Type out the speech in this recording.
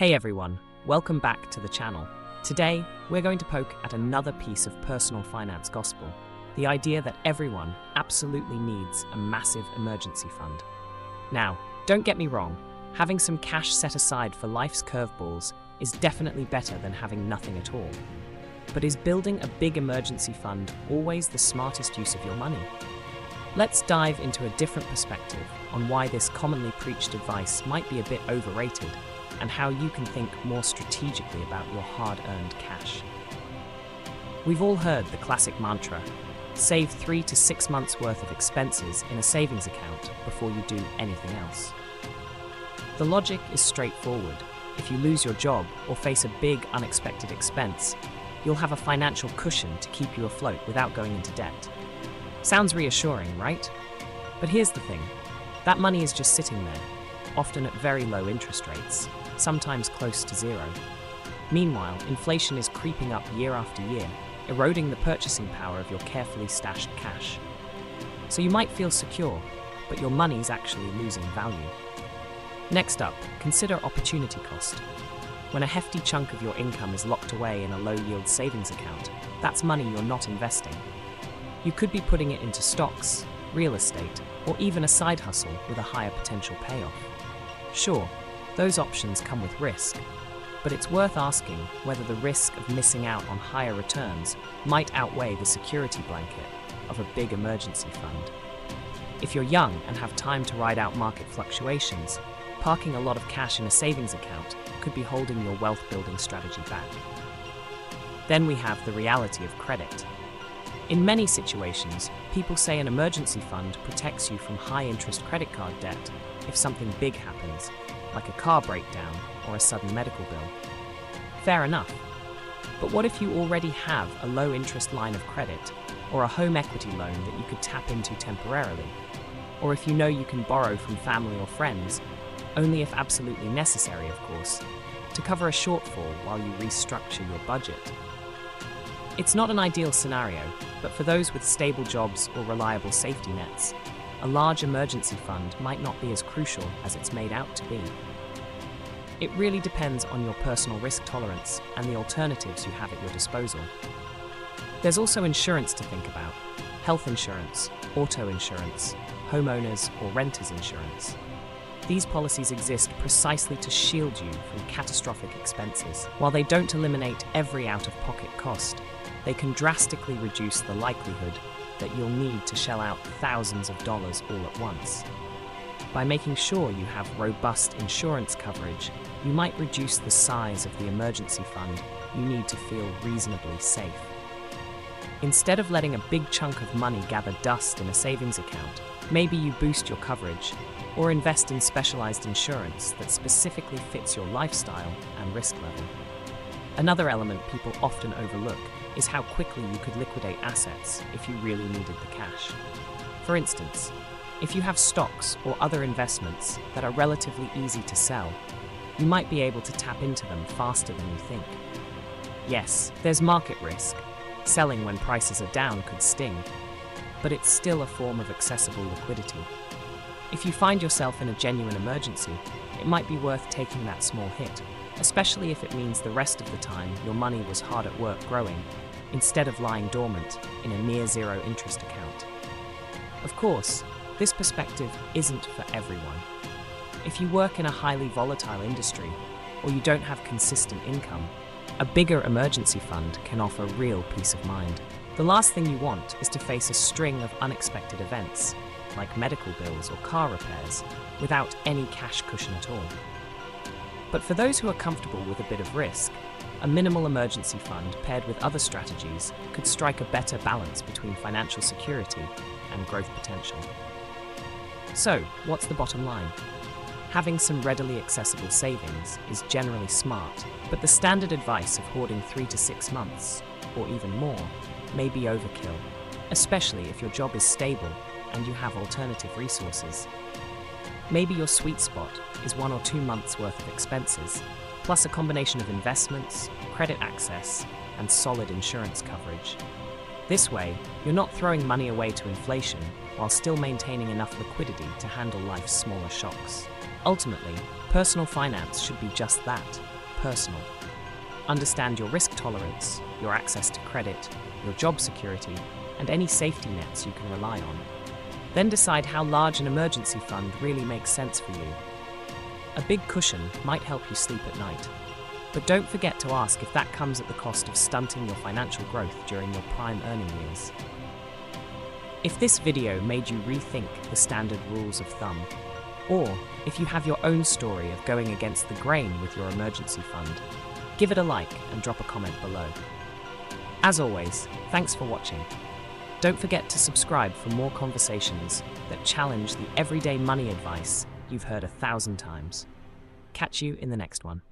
Hey everyone, welcome back to the channel. Today, we're going to poke at another piece of personal finance gospel, the idea that everyone absolutely needs a massive emergency fund. Now, don't get me wrong, having some cash set aside for life's curveballs is definitely better than having nothing at all. But is building a big emergency fund always the smartest use of your money? Let's dive into a different perspective on why this commonly preached advice might be a bit overrated and how you can think more strategically about your hard-earned cash. We've all heard the classic mantra, save 3 to 6 months worth of expenses in a savings account before you do anything else. The logic is straightforward. If you lose your job or face a big unexpected expense, you'll have a financial cushion to keep you afloat without going into debt. Sounds reassuring, right? But here's the thing, that money is just sitting there, often at very low interest rates, sometimes close to zero. Meanwhile, inflation is creeping up year after year, eroding the purchasing power of your carefully stashed cash. So you might feel secure, but your money's actually losing value. Next up, consider opportunity cost. When a hefty chunk of your income is locked away in a low-yield savings account, that's money you're not investing. You could be putting it into stocks, real estate, or even a side hustle with a higher potential payoff. Sure, those options come with risk, but it's worth asking whether the risk of missing out on higher returns might outweigh the security blanket of a big emergency fund. If you're young and have time to ride out market fluctuations, parking a lot of cash in a savings account could be holding your wealth-building strategy back. Then we have the reality of credit. In many situations, people say an emergency fund protects you from high-interest credit card debt if something big happens, like a car breakdown or a sudden medical bill. Fair enough. But what if you already have a low-interest line of credit or a home equity loan that you could tap into temporarily? Or if you know you can borrow from family or friends, only if absolutely necessary, of course, to cover a shortfall while you restructure your budget? It's not an ideal scenario, but for those with stable jobs or reliable safety nets, a large emergency fund might not be as crucial as it's made out to be. It really depends on your personal risk tolerance and the alternatives you have at your disposal. There's also insurance to think about: health insurance, auto insurance, homeowners or renters insurance. These policies exist precisely to shield you from catastrophic expenses. While they don't eliminate every out-of-pocket cost, they can drastically reduce the likelihood that you'll need to shell out thousands of dollars all at once. By making sure you have robust insurance coverage, you might reduce the size of the emergency fund you need to feel reasonably safe. Instead of letting a big chunk of money gather dust in a savings account, maybe you boost your coverage or invest in specialized insurance that specifically fits your lifestyle and risk level. Another element people often overlook is how quickly you could liquidate assets if you really needed the cash. For instance, if you have stocks or other investments that are relatively easy to sell, you might be able to tap into them faster than you think. Yes, there's market risk. Selling when prices are down could sting, but it's still a form of accessible liquidity. If you find yourself in a genuine emergency, it might be worth taking that small hit, especially if it means the rest of the time your money was hard at work growing, instead of lying dormant in a near-zero interest account. Of course, this perspective isn't for everyone. If you work in a highly volatile industry, or you don't have consistent income, a bigger emergency fund can offer real peace of mind. The last thing you want is to face a string of unexpected events, like medical bills or car repairs, without any cash cushion at all. But for those who are comfortable with a bit of risk, a minimal emergency fund paired with other strategies could strike a better balance between financial security and growth potential. So, what's the bottom line? Having some readily accessible savings is generally smart, but the standard advice of hoarding 3 to 6 months, or even more, may be overkill, especially if your job is stable and you have alternative resources. Maybe your sweet spot is 1 or 2 months worth of expenses, plus a combination of investments, credit access, and solid insurance coverage. This way, you're not throwing money away to inflation while still maintaining enough liquidity to handle life's smaller shocks. Ultimately, personal finance should be just that, personal. Understand your risk tolerance, your access to credit, your job security, and any safety nets you can rely on. Then decide how large an emergency fund really makes sense for you. A big cushion might help you sleep at night, but don't forget to ask if that comes at the cost of stunting your financial growth during your prime earning years. If this video made you rethink the standard rules of thumb, or if you have your own story of going against the grain with your emergency fund, give it a like and drop a comment below. As always, thanks for watching. Don't forget to subscribe for more conversations that challenge the everyday money advice you've heard 1,000 times. Catch you in the next one.